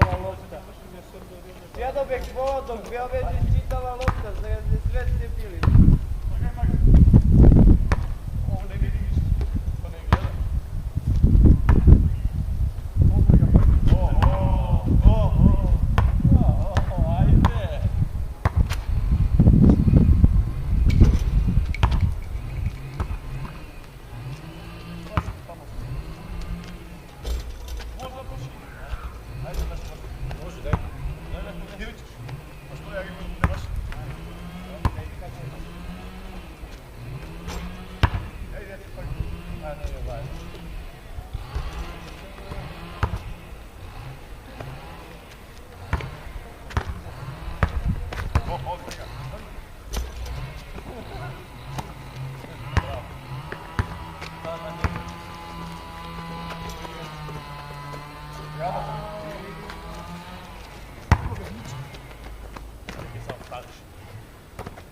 čitava lopta. Jadobek vodom, bio već čitava lopta, sve ste bili. Ovo ne vidi ništa, to ne gleda. Ajde! Možda pošli. Ajde, da što može, daj. Ili ćeš? Pa što ja imam ne baš? Ajde, pak. Ajde, ajde. Ovdje ga.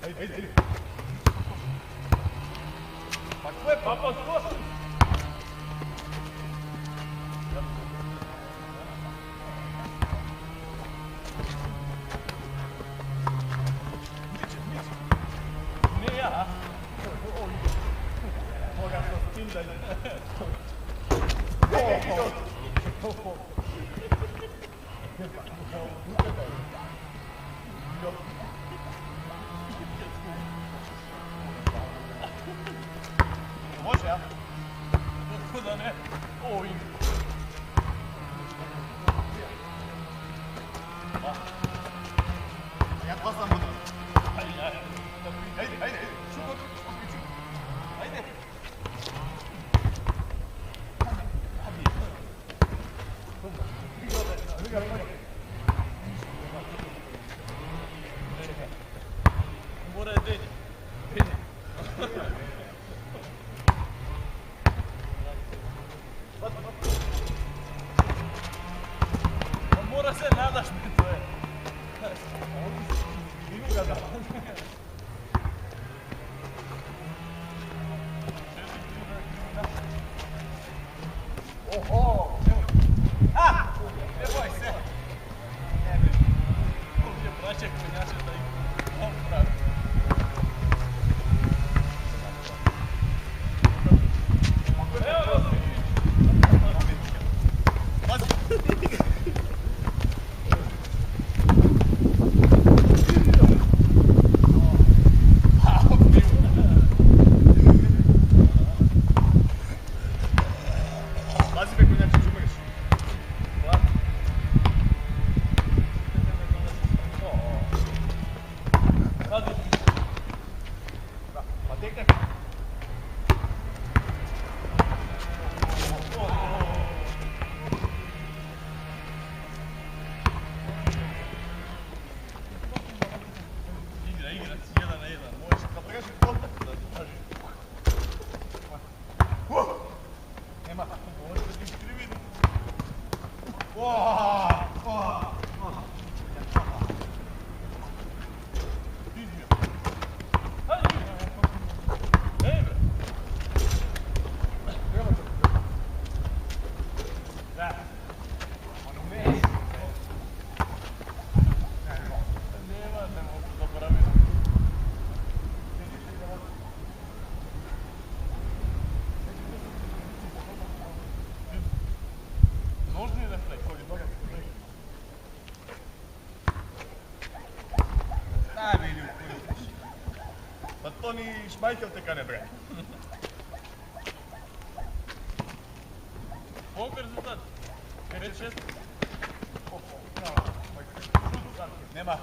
Ajde. Pa ko je papa zlosti? Nije ja. Moga sam s tim da ne. Može ja? Kako da ne? Ovim. Ja to sam budu. Ajde. Šuko, ajde. Mora je denje. Mora se nadaš mi to je. Vidu ga da. Oho! Ne boj se! Ovdje braće konjače da ih opravi. Evo ga! Pa to ni Šmajhel teka ne bre. Koliko je rezultat? 5-6? Nema.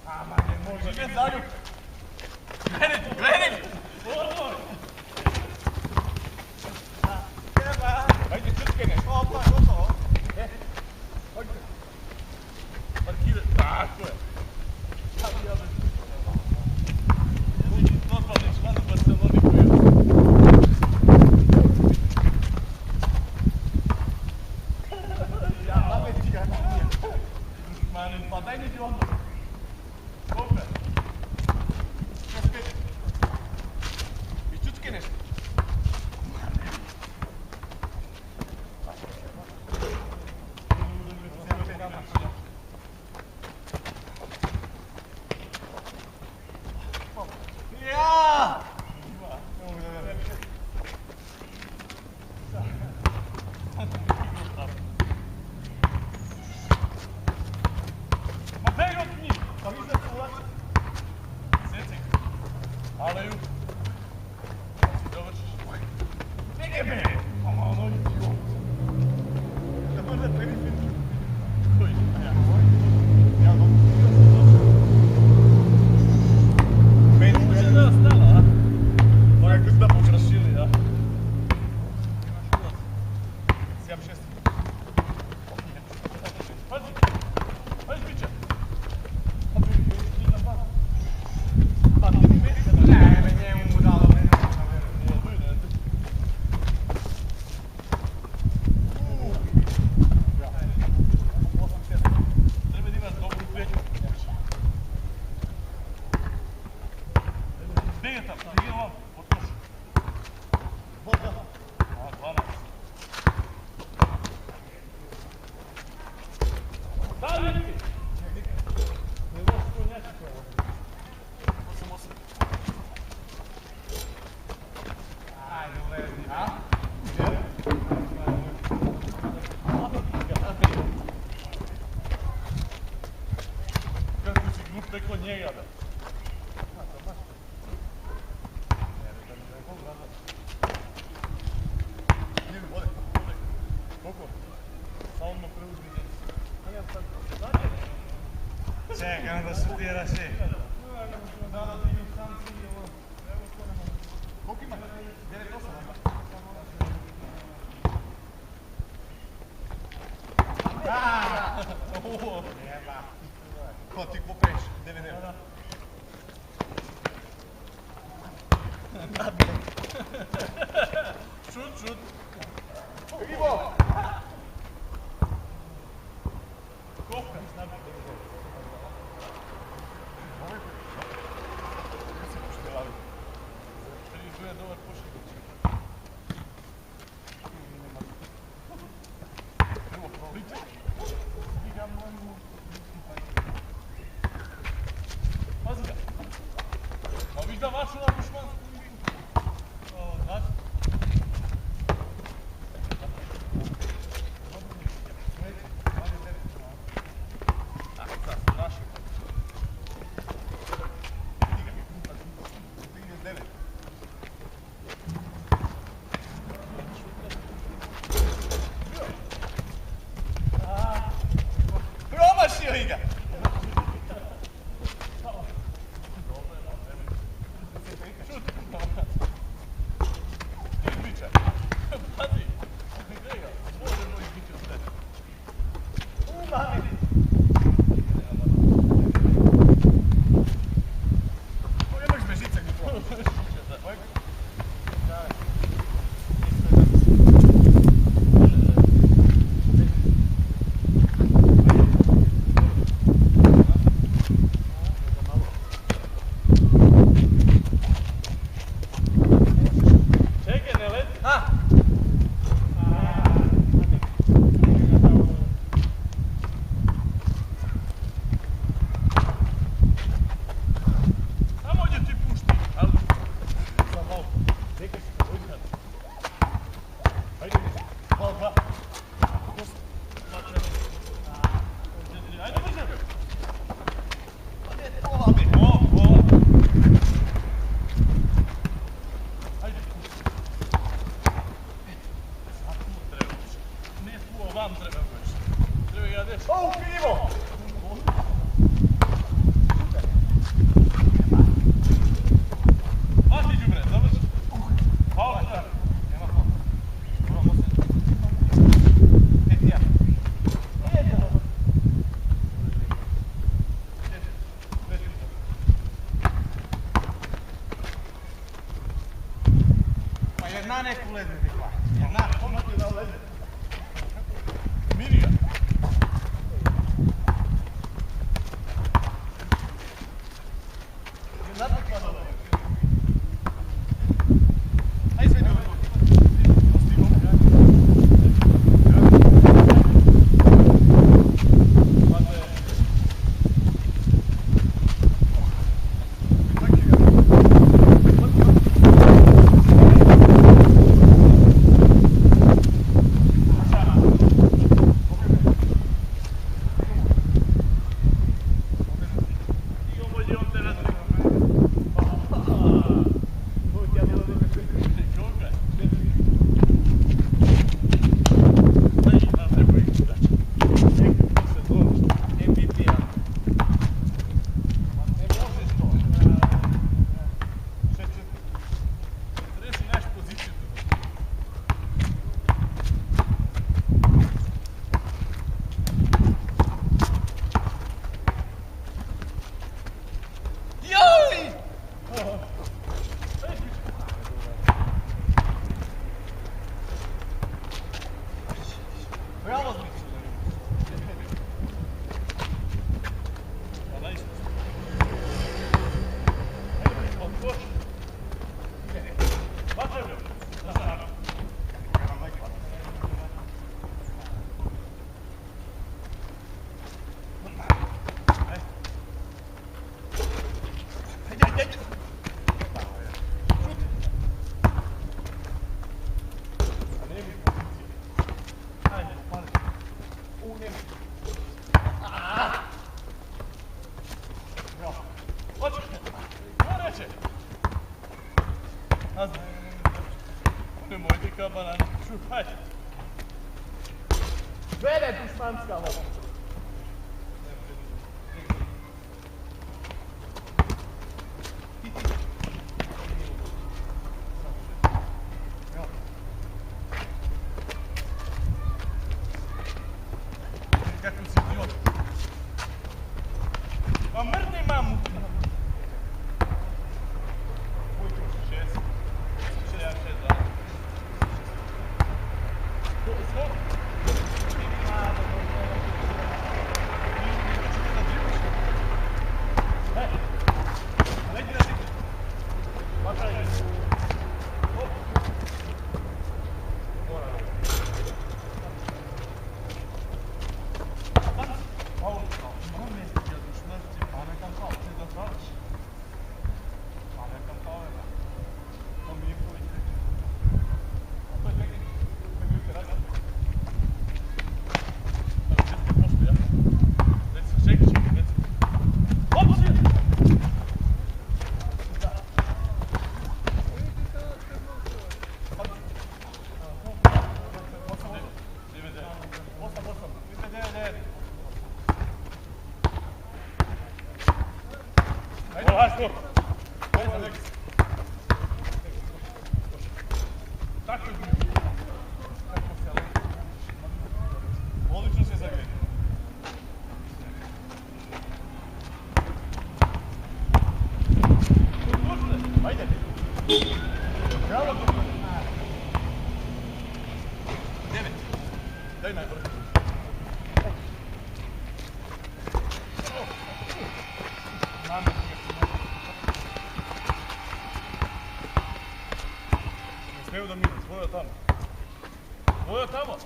Ama ne može. Žive zaljub. Gledaj! Odmor! Ajde, čutkene. Opa, gotovo. Ajde. Parkire. Tako je. Normalni član u Barceloni koji je. Ja, pameti ga nije. Manin, pa daj neđe onda. Koliko? 65. I čucke nešto. Ma beg od njih, pa vi da su ulači. Sjeci. Aleju. Dovršiš. Ebe! Ama ono idiot. Ja možda tebi film. Koji? Ja dobro. Meni se da stala, a? Moja gzda pokrašili, a? Imaš ulaz. Sjam 6. Pazi! Pazi biće! Pa ti mi meni kada... Ne, njemu mu dalo, meni mu dalo. Treba da imaš dobru peću. Gdje je tam? Gdje je ovam? Od koša. Voda. A, 12. Da, Niki! Ne možeš to njeti to. 8. Ajde, ulezi. A? Kako si glup preko njega, da? Nije mi vode. Koliko? Samo me preuzmi djecu. Čekam da šutiraš i. Koliko ima? 9-8. Jeba. Ko ti popeš? 9-9. Šut. Ivo! Koliko? Je dobar pošli. Evo, proliče. Pazi ga. Pa viš da vašu na bušmansku imbinku. Znaš? Promašio i ga! Šuti! Izbića! Pazi! Gdje ga? Može moj izbića sve. Mami! Ovo nemaš bežica gdje to. Vam treba već. Treba ga deš. O, pivo! Mati đubre, završi. Hvala šta. Nema hvala. Moramo se. Etija. Pa jedna neku ledne ti hvala. Jedna, pomati da ledne. Mirija. Velebistanska loptica. Kako si idiot? Pa mrni mamu! Ujke, 6, 7, 6, 2. Skoro? Odlično se zagredi. Ajde. Bravo, dobro. 9. Daj najbolje. Ne smiju da minu, svoje tamo. Svoje tamo.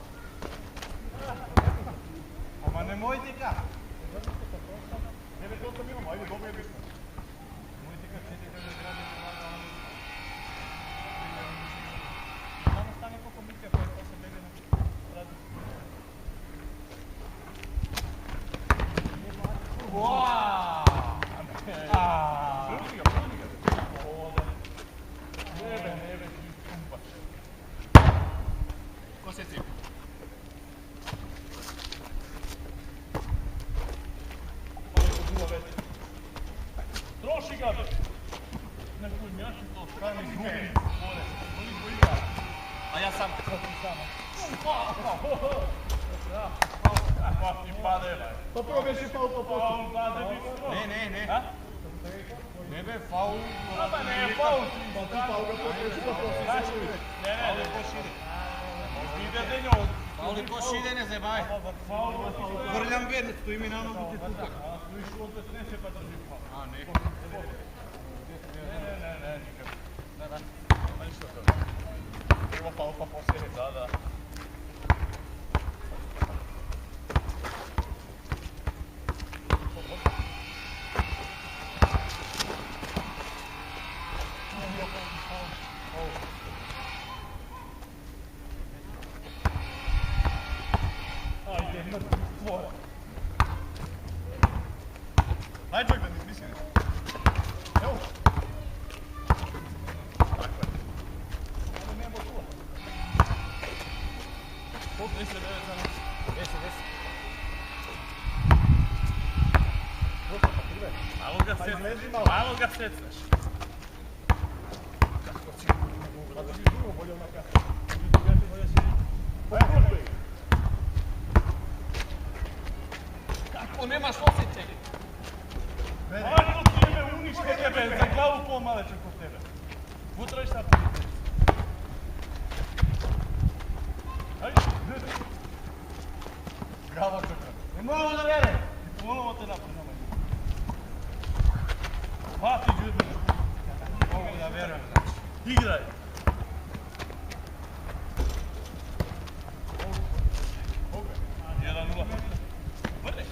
Ma nemojte ka. 9-8 imamo, ajde, dobro je bitno. Nemojte ka, četiri kada je građe prelaga, ono... Samo stane koliko misija koja je posle bege na radi. Prvi ga. Nebe, kumpa. Ko se cipi? Troši ga! Ne kujnjaši to, strani izgubi. Koliko igra? A ja sam. Pa ti pade. Pa probeš i faul po postu. Ne. Ne be, faul. Pa ne, faul. Pa ti faul ga probeš po postu. Ne pošire. Ide denjo. Faul i pošire, ne zebaj. Vrljam vernic, tu imi na nogu ti tukak. Tu iš ovdje snese pa drži faul. A, ne. Ne, nikad. Ma ništa to. Prvo faul pa poslije, da. Ajde, mrtvi tvora. Ajde, čovjek da ne izmisli. Evo. Tako je. Ajde, nemo tu. Koliko 10, 9, 10. Malo ga secneš. Kako si? Pa ti bi drugo bolje onaka. Pa je možda ih. Kako nemaš osjećaj? Ajde, ti jebe unište tebe, za glavu pomaleće kod tebe. Utra i šta ti? Ajde, bravo čekaj. Ne mogu da vjerujem. Ponovo te napred nama. Hvati ljudi. Mogu da vjerujem, znači. Igraj. Ok. 1-0. Vrni.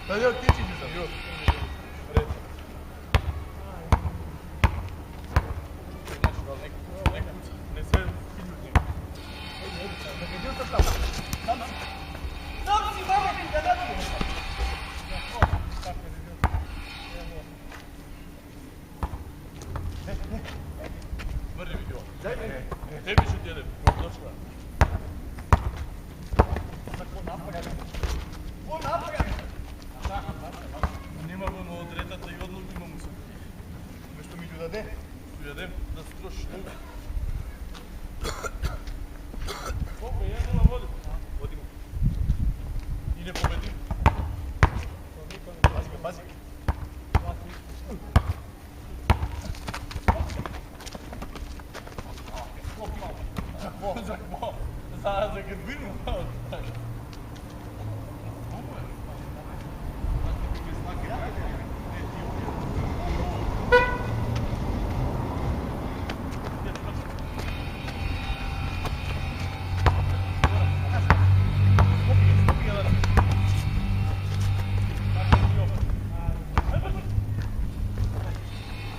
Daj, ti ćeš mi zabio. Reći. Ne sve filjutim. Sam si, mama ti da nabijem. Ujadem, da se trošiš tu. Koliko je 1-0 vodim? Vodimo. I ne pobedim. Pazi ga, pazi ga. Za Grbinu malo.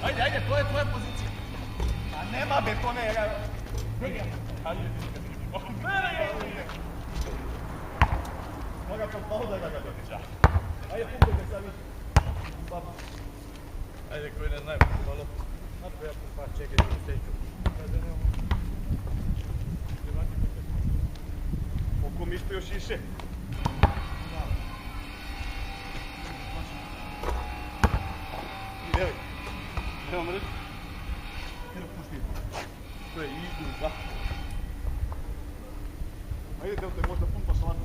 Ajde, to je tvoja pozicija. A nema be, to ne, Ajde, moga to pao da ga dođe. ajde, pukajte sad vi. Ajde, koji ne znaju, malo. Napravio pa čekaj, ću steću. Oko mi isto još iše. Ideli. Evo mreć. Krv pušti. To je izduža. Ajde, del te možda pun pa šladu.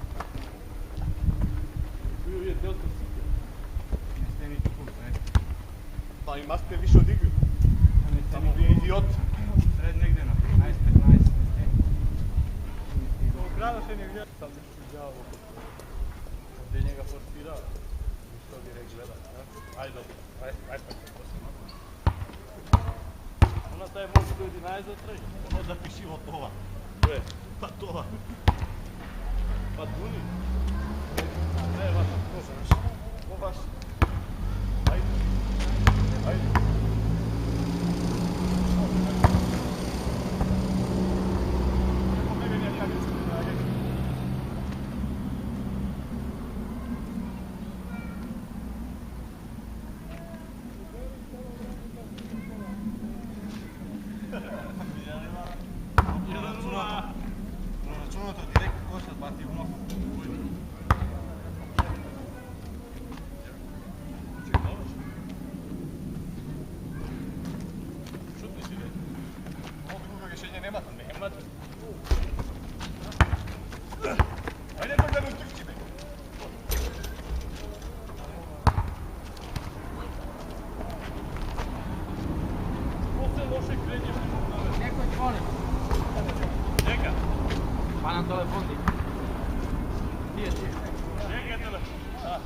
Bio je del te sike. Niste ni tu ne? Da, i maste više od igru. Samo bi idiot. Sred negdje na 15-15. Ukrado se ne gleda. Sam nešto izjavao oko gdje njega forsirao. Što bi rekli gledat. Ajde, dobro. Ajde, to se malo. Ona taj mogu ljudi najzatraži. Ono zapišivo tova. Koje? Pa tova. Pa duni. Ne, vas to znaš. Ko baš? Ajde. Ajde. Kako mene nije kavica ne nage? Proračunato direkt košat bati u nos. Šutni si reći. Ovo drugo rješenje nema. Nema te. Ajde, pa gledam trči me. Posle loše krenje. Neko zvoni. Čeka. Pa na telefon ti. Gdje ti? Čekaj telefon. Da.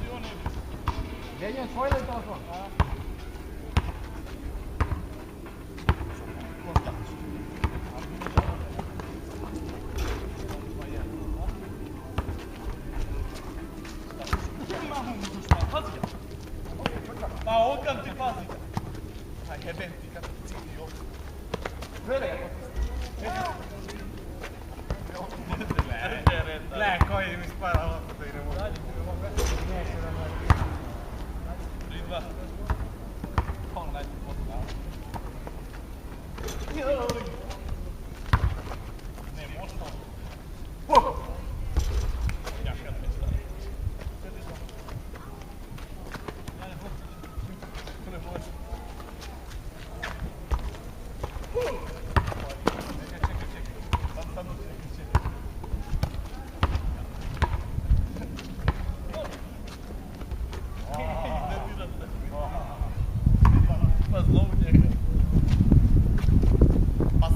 Ti on ide. Gdje je tvoj ili telefon? Pazi ga. Pa okam ti pazi. A jebem ti kad ti citi ovdje. Gle, koji mi spada ovako da idemo. 3-2. On najti poslao. Ne, možda. Jaka me stane. Ne može. Pa zlovu njega. Pa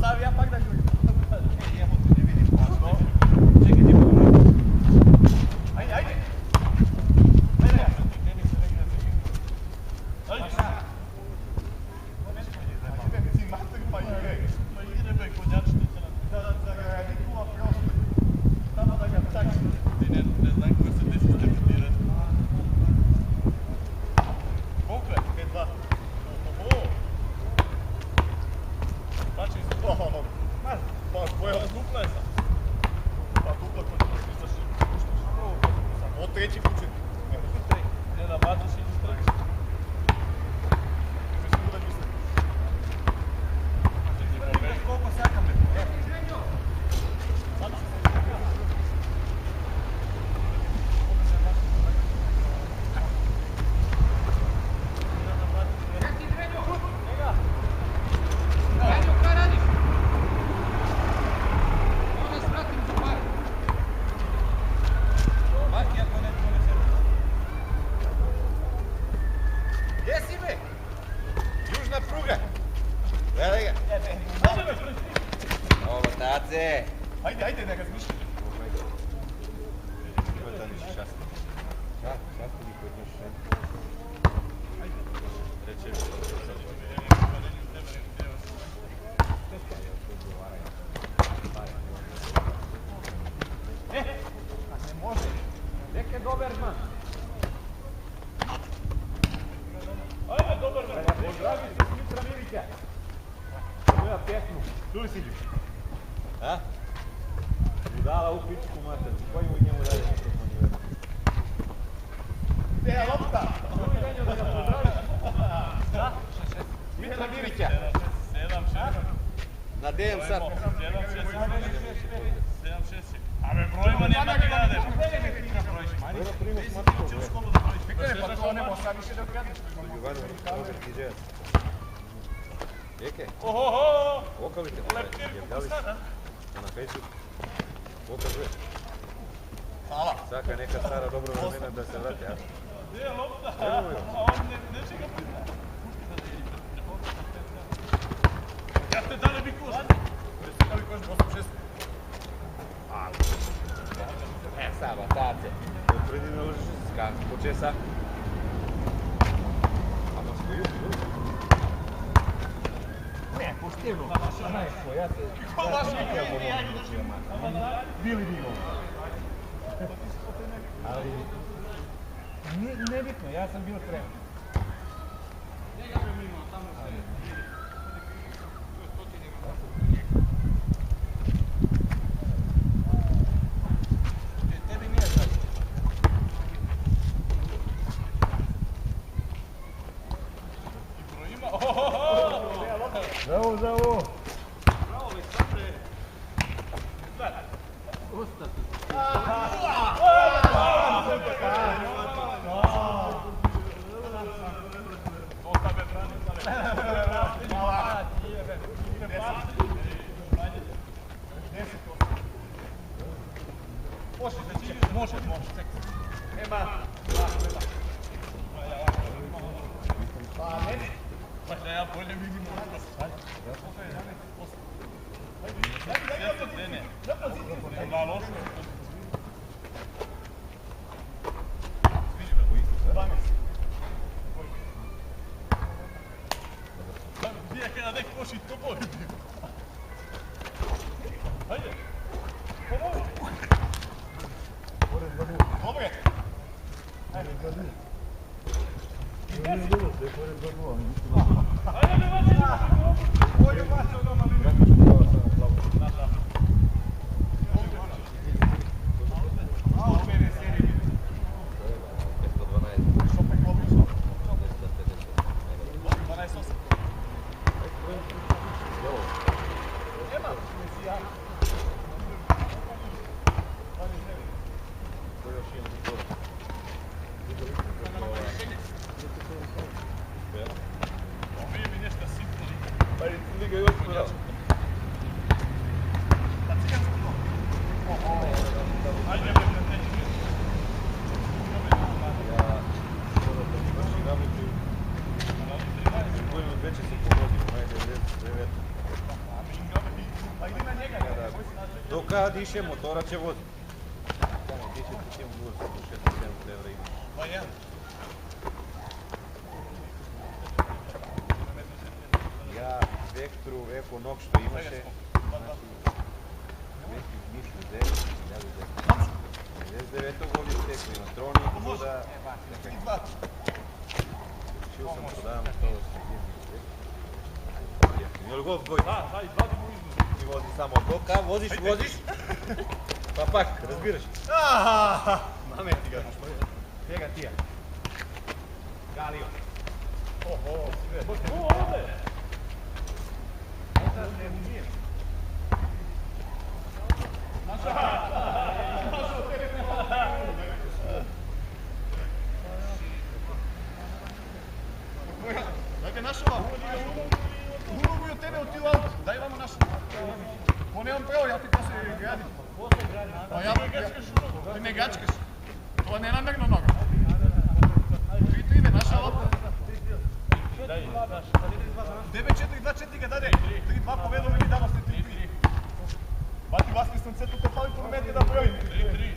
Gdje si me? Južna pruga. Gledaj ga. Ovo, tace. Ajde, ne razmišljaj. Ima da niši šasti. Šasti mi kod nješ. Reče što sad. Ne može. Neke Doberman. Ajde, Doberman. Pozdravi se Smitra Milića. Moja pjesmu. Čuli si Đu? A? Budala u pičku mater. Koji mu njemu dalje mikrofon je vedan? Gdje je lopta? Čuli Renjo da ga pozdraviš? Da? Smitra Milića. 7-6. Na DM sad. 7-6. A me brojima nema da rade. Dobro primjer smatko. Viktore, pa to nemo sad više da gledeš. Jovano, Robert DJ. Eke? Ohoho! Okavite. Leptir sada. Na Facebooku. Pokazuje. Hvala. Saka neka stara dobro vremena da se vrati, a? Gdje je lopta? Evo je. A on neće ga pita. Ja ste dali bi koš. Dali koš 8-6. Sama, tace. Predi ne ložiš skan, počesa. A ma svoju? Ne, pošteno. Ja te... Ko vaš Bili bilo. Ali... Nebitno, ja sam bio spreman. Tebi nije sad. Zdravo, zdravo. Bravo, Aleksandre. Ostati. Može. Nema. Pa ne. Pa da ja bolje vidim ovo. Ne. Dva loša. Gdje kada nek koši to bolje. Hajde. Pomoži. Dobre. Ajde, ne vaći. Bolje bacio doma Lili. A, u mene seriji. 112. Šopek lobično. 150. 12-8. Nema. Mesija. To još imam za to. Ovo mi nešto sitno. Pa i ti ga još podao. Pa cigansko to. Ajde, bre, neće. Ja skoro da mi baš igram i koji veće se pogodim, moje 99. Pa idi na njega. Dok kada diše, motora će voziti. Samo diše ti ćemo gurati do 6-7 evra ima. Pa jedan. Ja Vektru, Eco Nox što imaše, neki Mišu 9, ja bi 99. volim tek Minotroni, voda, šio sam prodavam to sa tim. Jel god goj? Da, izvadimo izgled. Ti vozi samo od boka, voziš, pa pak, razbiraš. Mame ti ga. Njega tija. Galio. Oho, sve. Tu ovdje. Onda ne nije. Dajte naša vam. Ulogu je od tebe u auto. Daj vamo našu. On je on pravo, ja ti poslije gradim. Pa ja ti me gačkaš. To je nenamjerno noga. Ti ide naša lopta. ga dade, 3-2 povedal mi danas je 3-3. Bati Vaskis sam se tu pali po momenti da brojim. 3-3.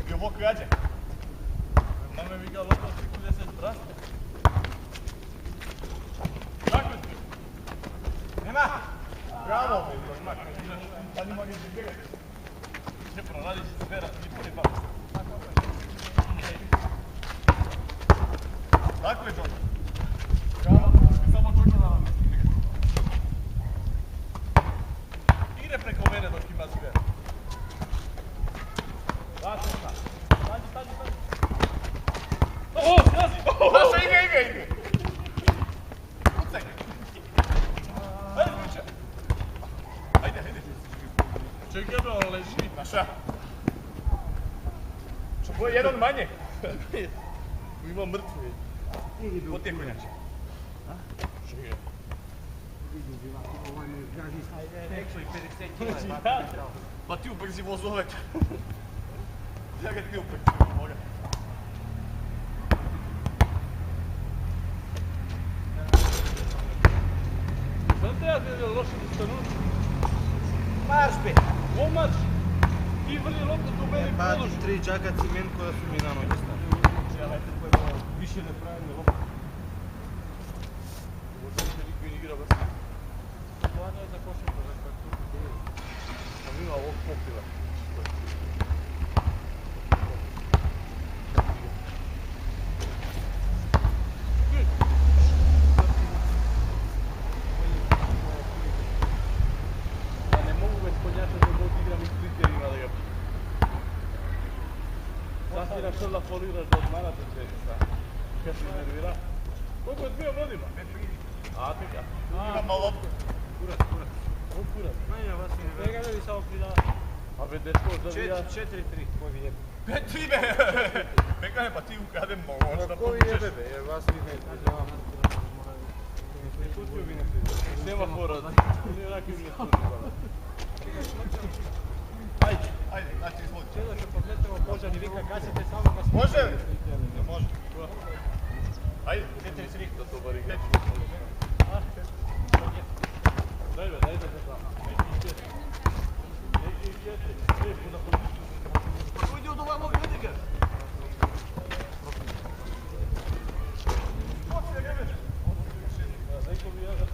I ovo krađe. Mame mi ga lokal 30 raste. Kako ti? Nema! Bravo! Pa nima ni zbjegati. Ne proradiš sfera, ni poli baš. Tako je, John. Bravo, samo čuča da vam misli. Ide preko mene dok ima sfera. Vrati šta. Stađi. O, skazi! Naša igra! Kucaj! Ajde, kuća! Ajde. Čekaj, bro, leži. Naša. Što je jedan manje? Ima mrtvi. Potijeko inače. Čekaj. Pa ti ubrzi vozovek. Ja ga ti ubrzi moga. Sam te ja gledao loše u stanu? Marš be! O, marš! Ti vrli loptu tu meni položi. Bati 3 džaka ciment koja su mi na noge stavili. Više ne pravim loptu. Ovo da više niko igra baš. Stvarno je za košarku, za kako tu bilo. Sam ima ovog popila. Ja ne mogu već konjačati da odigram iz kriterijima da ga... Sad ti našel da foliraš da odmarate se, kad se nervira. Koliko je bio godina? A, teka. Ima malo Kurat. O, kurat. Manja vas je ne Njega ne bi samo pridala. A be dečko zavija. 4-3, koji vi jebe. Ti be! Pekane pa ti ukradem malo, šta Koji pokušaš. jebe be, jer vas vi ne pridala. Tutio vi ne pridala. Semafora. Nije onak im je Ajde, znači izvoli. Čelo što podletemo požarni vika gasite samo vas... Može li? Ne može. Ajde. 4-3. da to bar igra. Daj be, daj da se tamo. Neki četiri. Lijepo da politički. Pa ujdi od ovog Rüdiger. Neko bi jaga.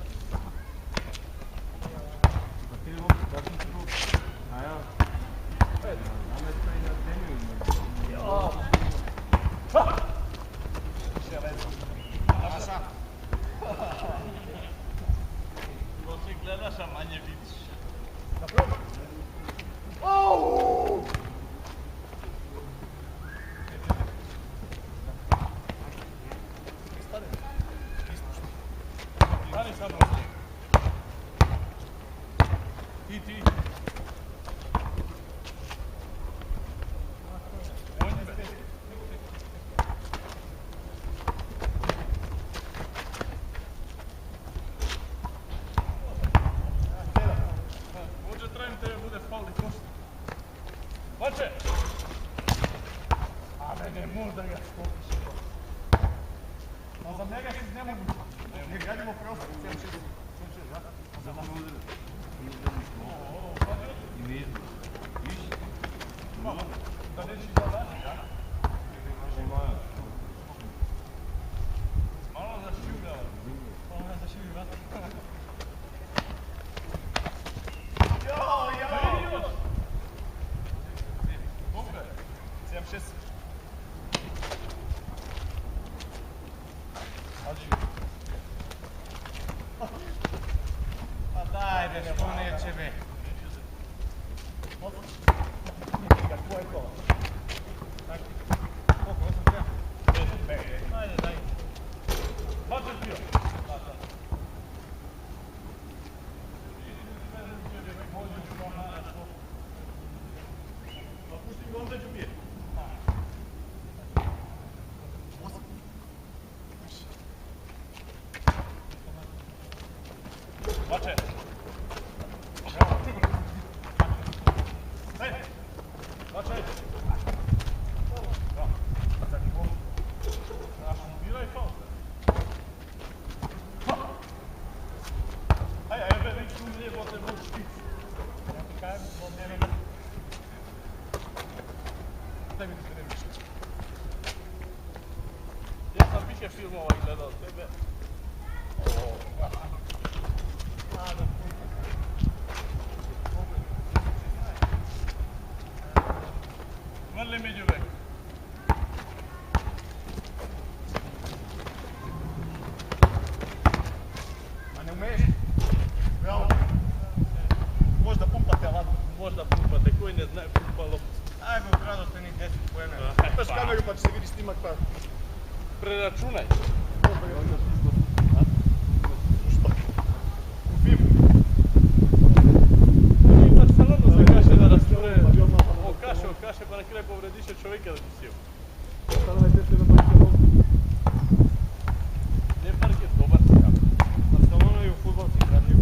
To se gledaš, a manje vidiš. Stani sad ovdje. Ti. Može trajim tebe bude faul i košta. Vače! A mene možda ga skopiš. A za njega si ne mogu. Ne gradimo prostor. 7-6, da? Za nama udre. Da neći da daći, ja? Malo zašivljava. Malo zašivljava. Jo! Koliko je? 7-6. Pa daj be, što neće be. Kako je to? Koliko, 8-7? Ajde, daj. Bače bio. Pa pušti ga onda ću bije. Bače. Daj! Bače. Biraj faul. filmova i gledao tebe. Vrli među vek. A ne umeš? Bravo. Možda pumpate alat. Možda pumpate, koji ne znaju pumpalo. Ajmo, ukrado ste ni 10 pojene. Imaš kameru pa će se vidi snimak pa... Preračunaj. Što? U filmu? Imaš salonu za kaše da rasture. O kaše pa na kraju povrediše čovjeka da ti sjeo. Ne parket, dobar si kam. Barcelona je u futbolci kradnju.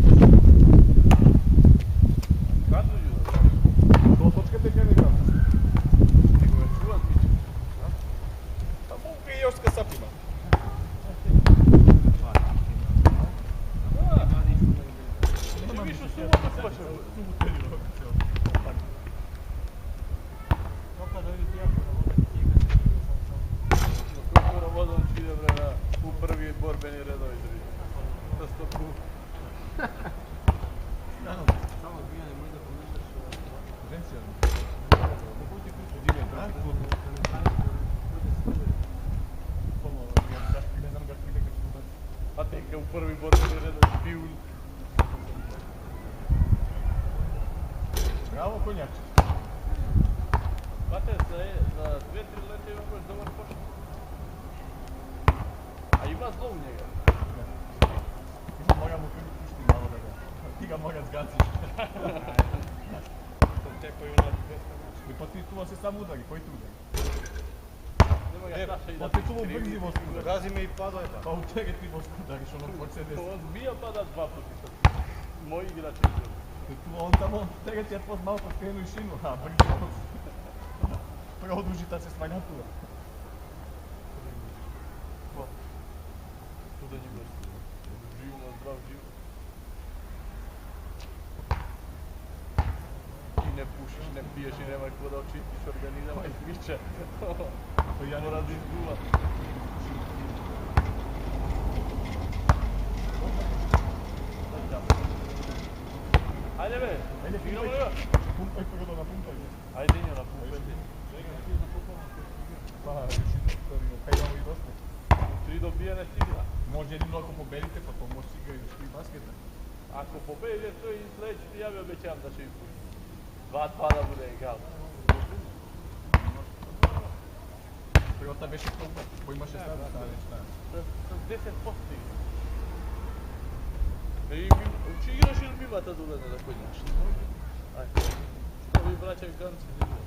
Kraduju. Do točke te kaj ne igram. Nego je čuvat biće. Pa mogu i još s sapima. Ti viš u subotu počeo. Kako vodom će ide bre u prvi borbeni redovi. Da stopu. Samo zbijanje možda pomešaš... Vencijalno. Ne znam ga svi nekad ću dati. A teka u prvi borbeni redovi piju. Bravo, konjač. Bate, za 2-3 leta ima baš dobar pošt. A ima zlo u njega. Ti ga moramo pušti malo da ga... Ti ga mora zgaziš. Teko je onaj 200 znači. I pa ti tu se sam udari, koji tu udari? Nema ga Saša i Pa da ti tu u brzi voz udari. Gazi me i pada je Pa u tebe ti voz udariš, ono Mercedes. on zbija pada 2 puta sad. Moji igrači igraju. Tu on tamo, tebe ti je post malo poskrenu i šinu, ha, brzi voz. Produži ta se stvarna tura. Tu da njima živu na zdrav živ. I ne pušiš, ne piješ i nemaj ko da očistiš organizam i sviće. To ja ne Mora da izguva. Ajde be, Ajde, igramo li pumpaj. još? Pumpaj prvo na pumpaj. Ajde Injo na pumpaj. Pa, još jednu storiju, kaj imamo i dosta. 3 dobijene sigra. Može jedino ako pobedite, pa to može igraju još 3 basketa. Ako pobedi to i sljedeći ti ja bi obećavam da će izgubi. 2-2 da bude egal. Prvo ta беше kluba, koji ima 16 stane, šta? С 10% иgra. Чи играш или бивата да улезе да конјаш? Ајде. Што ви браќа и ганци да играт?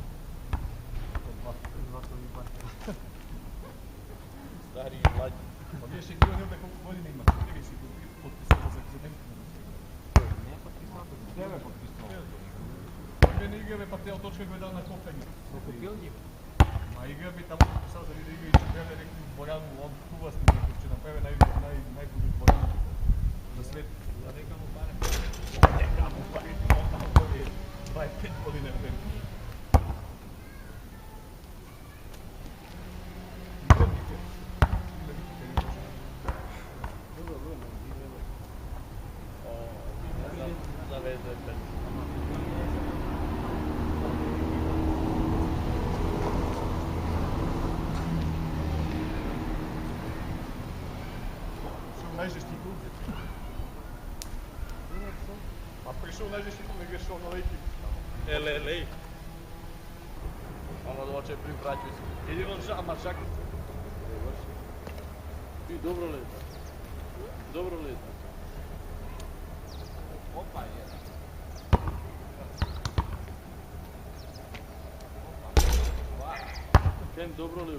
Стари и млади. Pa biješ je bio njome koliko godina ima, 4 si go potpisao za Zemljku. Не е подписал, Тебе potpisao. Тебе не играме, па те от точка го е дал на кофење. но купил ги. Ма игра би таму подписал за да игра и че треба некој дворан, он хубав стигне, че направи најбуди дворан на свет. Да дека му паре. Нека му пари, он таму годи 25 година време. Завезе пет. Najžešći klub. Pa prišao najžešći klub, ne grešao na lejki. Елелей. Ама да оче привраќај се. Иди во жама шакот. И добро лета. Добро лета. Опа, е. Кен добро ли?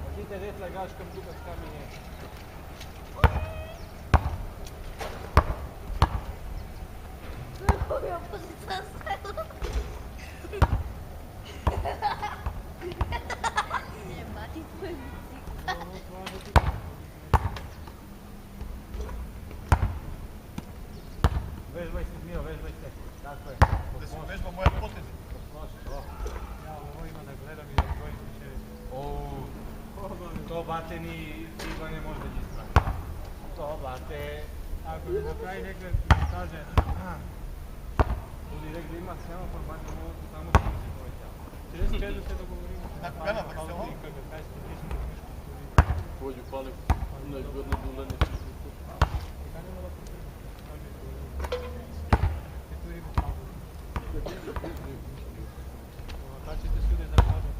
Пазите деца, играш към тука с камење. Vežbaj se, Mio, vežbaj se. Tako je. Da si vežba moja potezi. Ja ovo ima da gledam i da brojim će... To bate ni Iba ne može da ispravi. To bate... Ako mi na kraju nekde kaže... Budi rekli ima semafor, bate ovo samo što se povećava. 35 se dogovorimo. Nakon Gana, pa se ovo? Pođu pali najgodno dulene. Kad ćete sudje da kažem?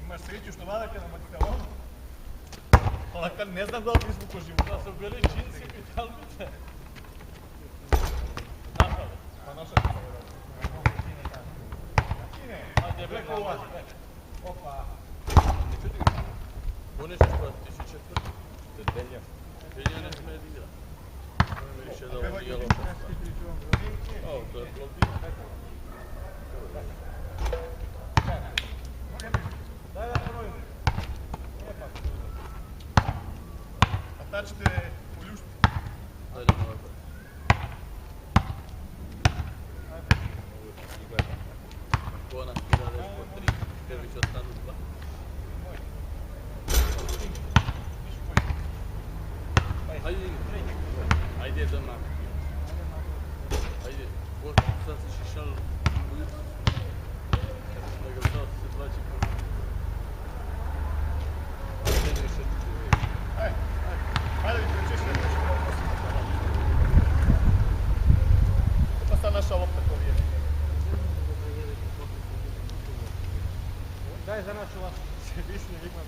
Imaš sreću što vadaka na makstalonu. Ali kad ne znam da li izvuko život. Da su bili činci pitalnice. Našali. Pa našali smo ga. A gdje je Preko ulazi. Opa. Buniš proti 1404. Belja. Belja ne sme igra. Više da ovo nije loša stvar. O, to je blokirano. Daj da probim. A tad ćete poljuštiti. Daj da malo gore. Ovo će si gleda. Kona, kira da je po 3. Tebi će ostanu 2. Hajde, ajde doma. Ajde, sad si šišal ujutru. Da ga vdao se 2 čeka. Ajde, više ću. Ajde, vi prečišćete. Pa sad naša lopta ko vije. Daj za našu vas. Višnje imam.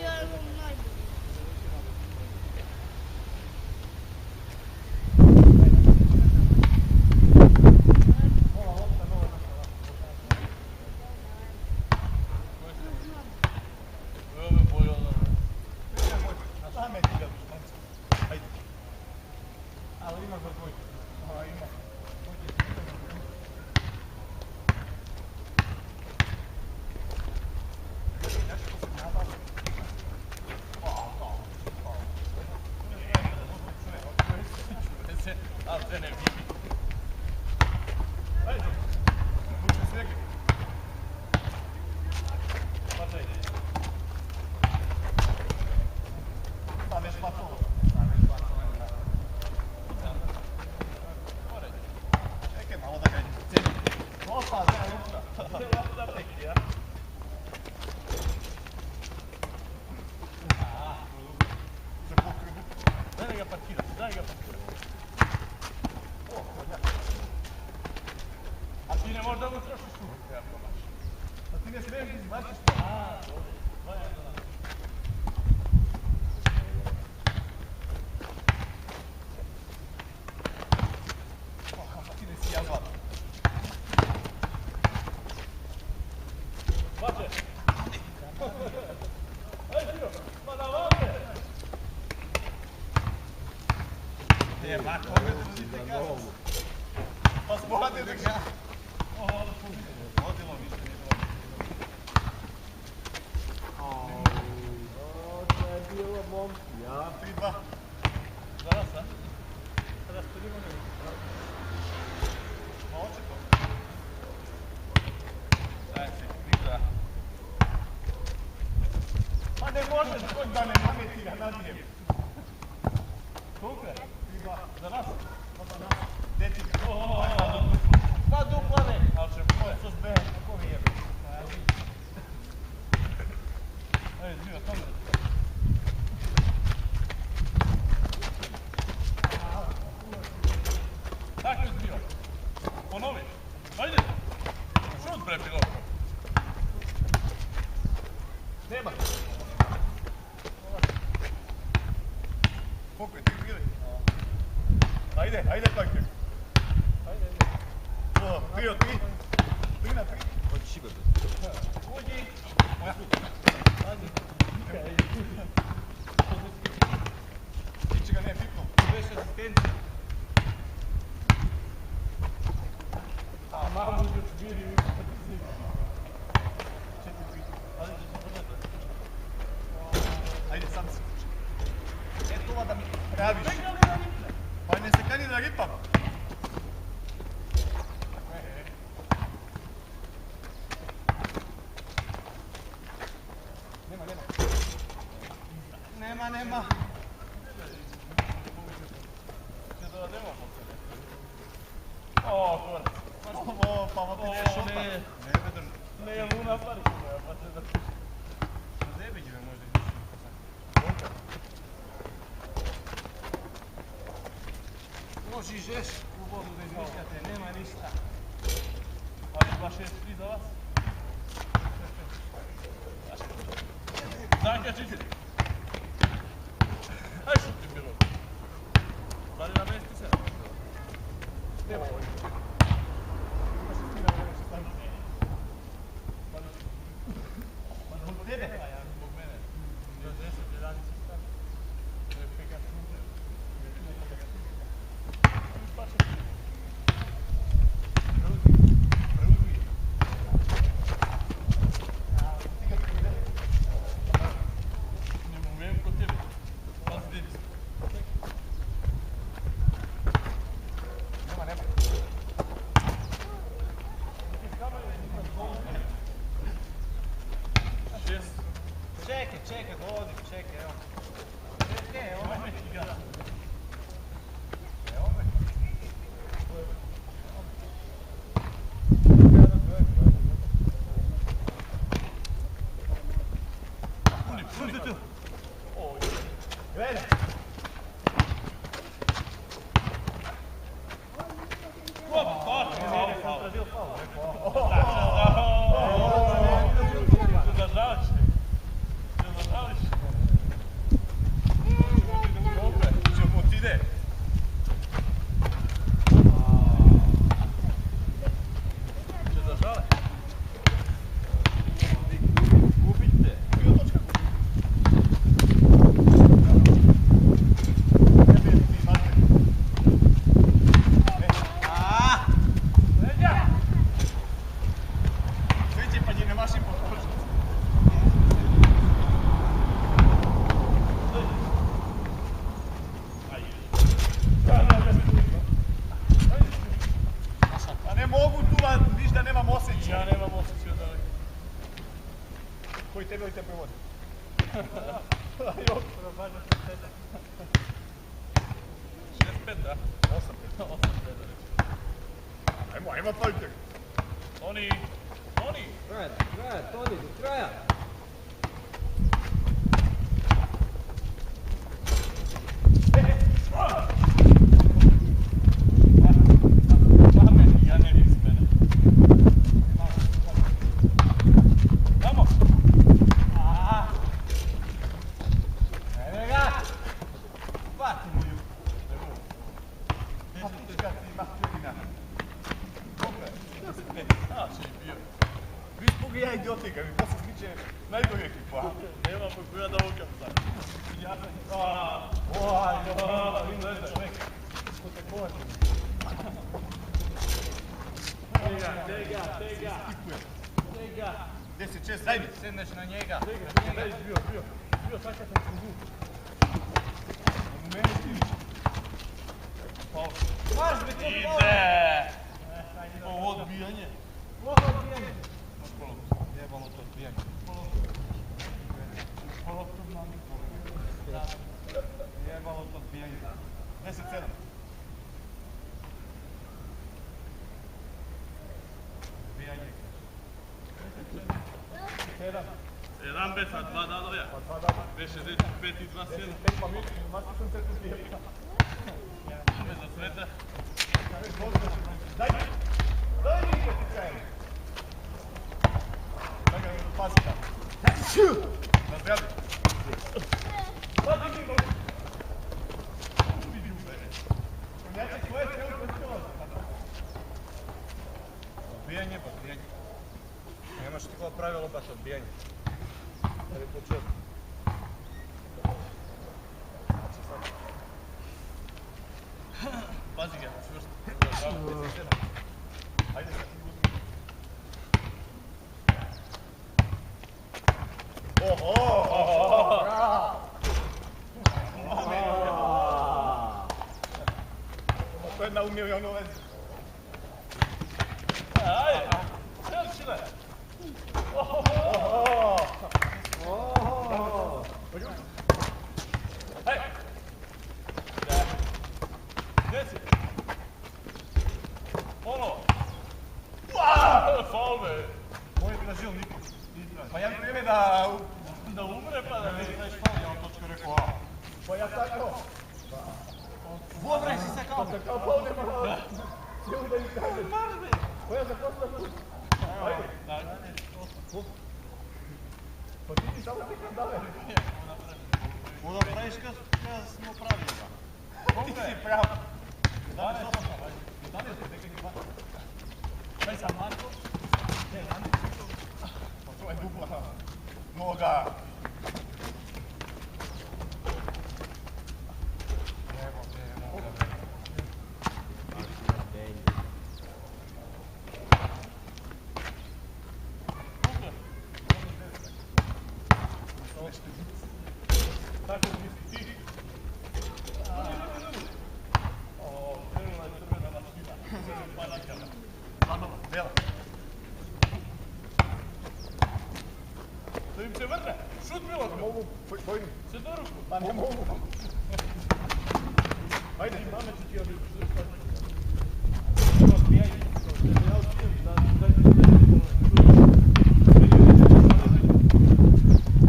Ja imam najbolji. Ali imaš za dvojku. Ima. vem, izbaciš. Ti ne si jazva. Bače! Ajde, Dio! Ma na vame! E, ma come ti dici cazzo? Ma sbogate da ga. Odilo više, nije bilo. To je bilo momci, ja? 3-2. Za nas, a? Sada ste li mogli? Ma očito. Daj si, ništa. Ma ne možeš kod da ne nameti ga nadijem. Koliko je? 3-2. Za nas? Pa za nas. Deti. Pa dupla ne. Ali će moje. To zbe, kako mi je? Ej, Zio, tamo. Tako je Zio. Ponovi. Ajde. Šut bre pilot. Nema. Koliko je ti bili? Ajde, ajde Pajker. Ajde. 3 od 3. 3 na 3. Hoćeš igati? Uđi. Ajde. Ti će ga ne pipnu. Veš asistencija. A mamu još bili u ispatici. 4-3. Ajde, će se podati. Ajde, sam si. Eto da mi praviš. Pa ne se kani da ripam. Nema. O, kurac. Ovo, pa ovo ti ne šuta. ne. Ne vedem. Ne je luna parku, pa se da... Zebe će me možda Možeš ješ u vodu da izmišljate, nema ništa. Ali baš je 3 za vas. Zanka čitiri. Ajde što ti bilo. Da li namesti se? Nema ovo. zbog tebe. Zbog mene. 10, 11 stane. To je pekat. Čekaj, dolazi, čekaj, evo. Čekaj, evo me ti ga. Evo me. Puni tu. Gledaj. Čemu ti ide? Gubite. Sviđi pa njene mašin potrošiti. Pa ne mogu tu, viš da nemam osjećaj. Ja nemam osjećaj da li. Koji tebe ili te prevodi? Jok, probađa se peta. 6-5, da? 8-5. 8-5, da. Ajmo, Pajker. Toni! Traja, Toni, do kraja! Ja ne vidim s mene. Tega. 10-6, daj mi. Sedneš na njega. Bio sad kad sam se zvuči. U meni ti više. Marš bi to Ide! Ovo odbijanje. Ovo odbijanje. Jebalo to odbijanje. Jebalo to odbijanje. 10-7. Odbijanje. 1 bez, a 2 dadovja. Veše 5 i 2 sjeda. Pa mi, mati sam se tu dijela. Ime za sveta. Daj mi poticajem. Daj ga pazi tamo. Na zgradi. Pazi mi ga. Vidi u mene. Konjaček svoje treba učiniti. Odbijanje, pa odbijanje. Nemaš tikova pravilo baš odbijanje. Da bi počeo. Pazi ga, čvrsto. Ajde, sad ti uzmi. Oho! To je naumio i ono vezi. Ajde! Sile! Hej! Gdje si? Ono! Faul me! Ovo je tražio Niko. Pa ja vrijeme da... Da umre pa da ne znaš faul, ja on točko rekao A. Pa ja tako. Vobraj si se kao... Pa kao pol nema hvala. Cijeli da mi kažem. Pa ja sam poslao. Ajde. Pa ti samo nikad dale. Onda praviš kad smo pravili ga. Ti si prav. 11, nekaj ti hvata. Kaj sam Marko? Ne, Marko. Pa to je dupla noga. Tako misli ti. O, krenula je crvena mašina. Panikama. Ladova, bela. Da im se vrne! Šut Milo! Mogu, pojdi. Se do ruku! Pa ne mogu. Ajde, pamet ću ti odličiti.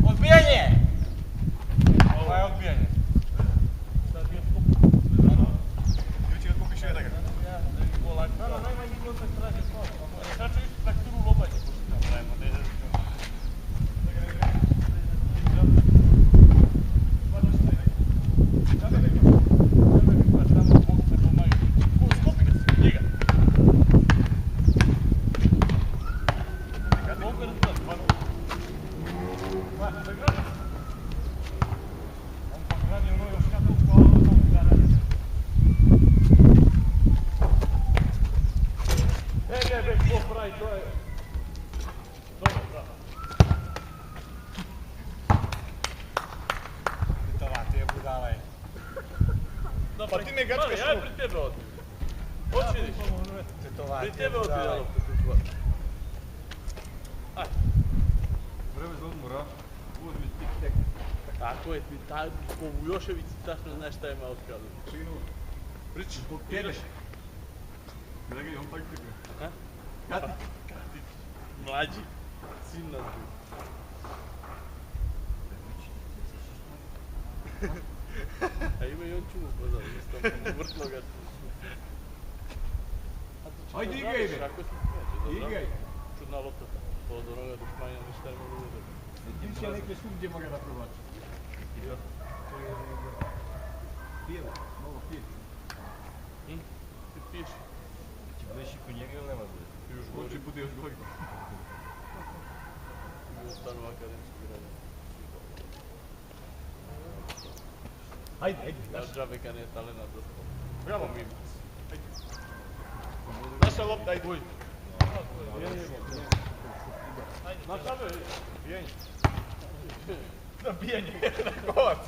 Odbijanje! Ovo je odbijanje. Ili će ga kupiš jedan ga. Najmanji kontakt traži svoj. Sad ću ići trakturu lobanje. Pa ti ne gačkaš Aj, pri tebe odbiju. Hoći vidiš? Pri tebe odbiju da loptu tu tvoj. Aj. Vreme za odmor, a? Uzmi tik-tek. Tako je, ko Vujošević tačno znaš šta ima otkada. Činu. Priči, Zbog tebe. Gledaj ga, on tako tebe. Ha? Katić. Mlađi. Sin nas bio. A ima i on čuvu pozad, isto vrtloga. Ajde, igraj ide. Kako si smeće, dobro? Igraj. Čudna lopta. To od onoga do šmanja ništa ima ludo. Tim će neke svugdje mora da probači. Pijelo, mnogo pijeti. Ti piši. Ti budeš i kod njega ili nema bude? Još Hoće gori. bude još gori. I ostanu akademski građan. Ajde, Naš Džabeka nije talent za sport. Bravo. Mimic. Naša lopta, ajde. Uj. Naša lopta, bijanje. Da, bijanje, na kovac.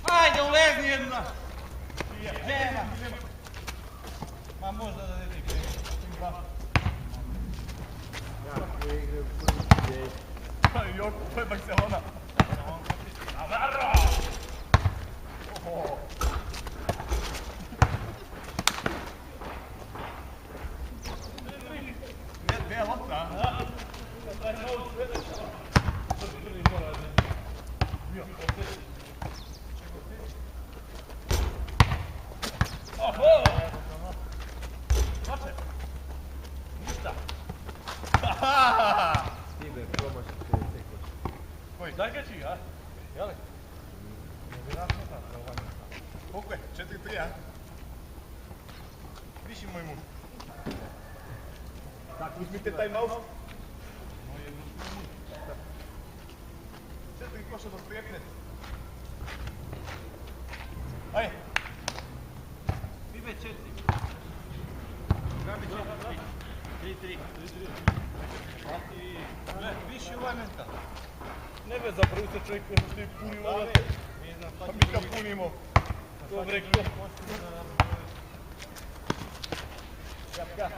Ajde, ulezni jedna! Nema! Ma možda da ne ti Pa Joko, to je Barcelona. Navarro! Dve lopta, a? Oho! Mače! Ništa! Tiber, promaši se tekoš. Koji? Daj ga či, a? Jeli? Koliko je? 4-3, a? Viši moj muž. Tako, uzmite taj mouse. 4 koša do prijepne. Ajde. Pibe 4. Gabi 4. 3. Više ovaj mental. Ne be zapravo se čovjek koji što je punio ovo. Pa mi ga punimo. Dobre, ko? Japka.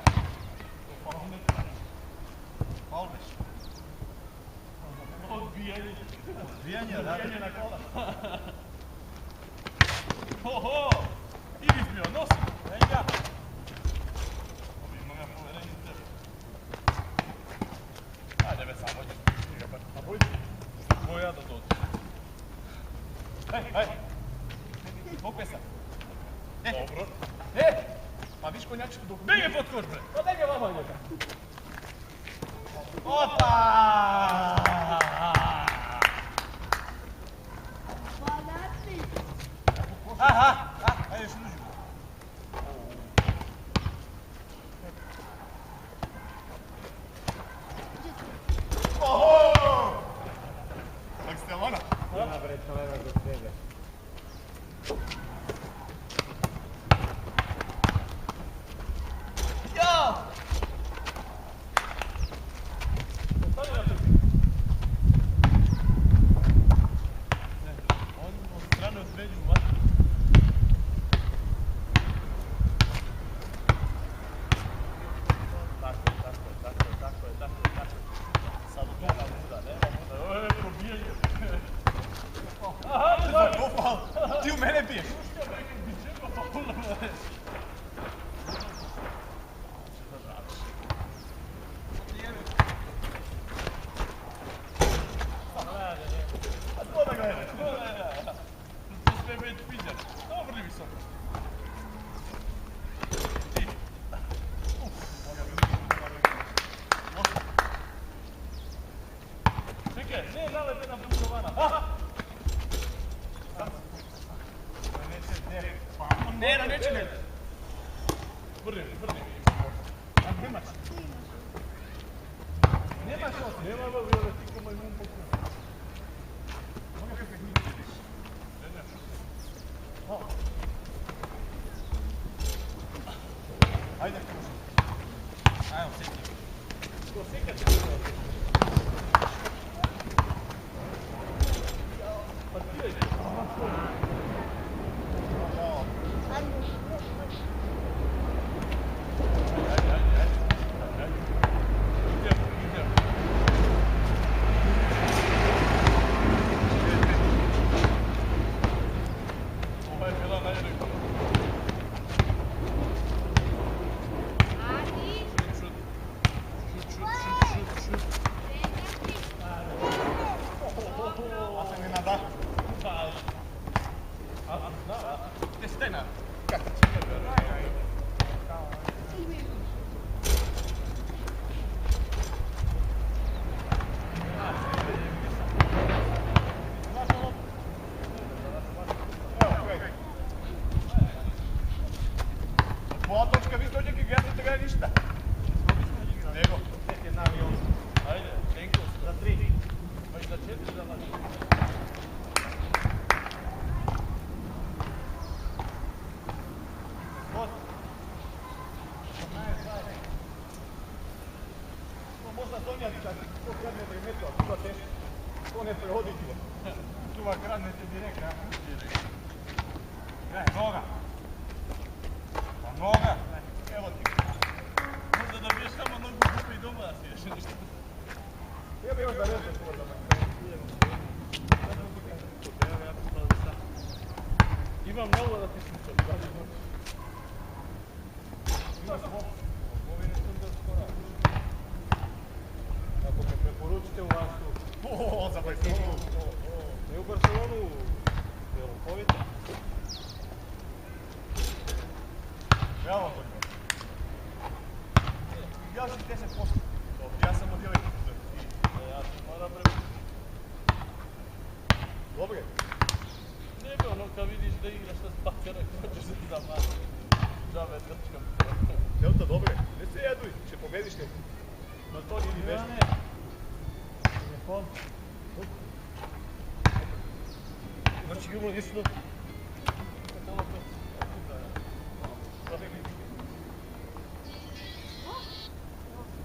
Faul već. Odbijanje. Odbijanje na kola. Oho! Ivić bio, nosi! Venga! Imam ja povjerenje u tebi. Ajde be samo ćeš. A boj. Boj ja da dođe. Hej! Pokvesa. Dobro. Pa viš konjačku dok... Daj me pod koš, bre! Pa daj ga vama njega. Opa! Hvala. Aha! Ajde još uđu. Oho! Barcelona. Ima bre talena za sebe. Jo! On od strane određuju vatru. Tako je. Sad nema muda. Probijanje. Aha, popal. Ti u mene biješ. A to da gledaš. To sve već piđa. Dobro visoko. Čekaj, ne nalete na Bukovana. Neće ne. Vrni. A nemaš. Nemaš ovo. Nema ga vjore, ti ko moj mum pokušao. Ajde, Ajmo, sjetni. ko sekać će to? Pa ti je. prvak radnete direkt, a? Gledaj, noga. Pa noga. Evo ti. Možda da biješ samo nogu kupi i doma sješ nešto. Ja bi još da reče tvoj da me. Imam novo da ti slučam, da li hoćeš? Imaš ovi ne sam da skora. Ako me preporučite u vašu... za Barcelonu. Ne u Barcelonu, nego u Povijete. Bravo, Tonio. Ja si 10%. Ja sam od 9%. Ja sam moram preći. Dobre. Ne bi ono kad vidiš da igraš sa spakera, hoćeš se za malo. Džabe trčkam. Delta, dobre. Ne se jeduj, će pobediš te. Na to nije ni Ja vežba. ne. Telefon. Znači imamo isto.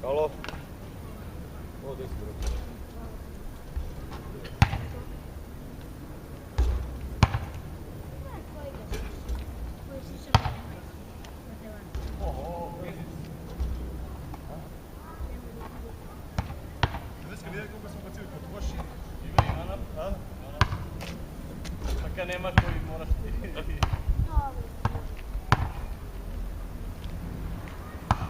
Halo. O, gdje si bro? Dneska vidjeli koliko smo bacili potroši. Ima Ivana. Така nema koji moraš ti.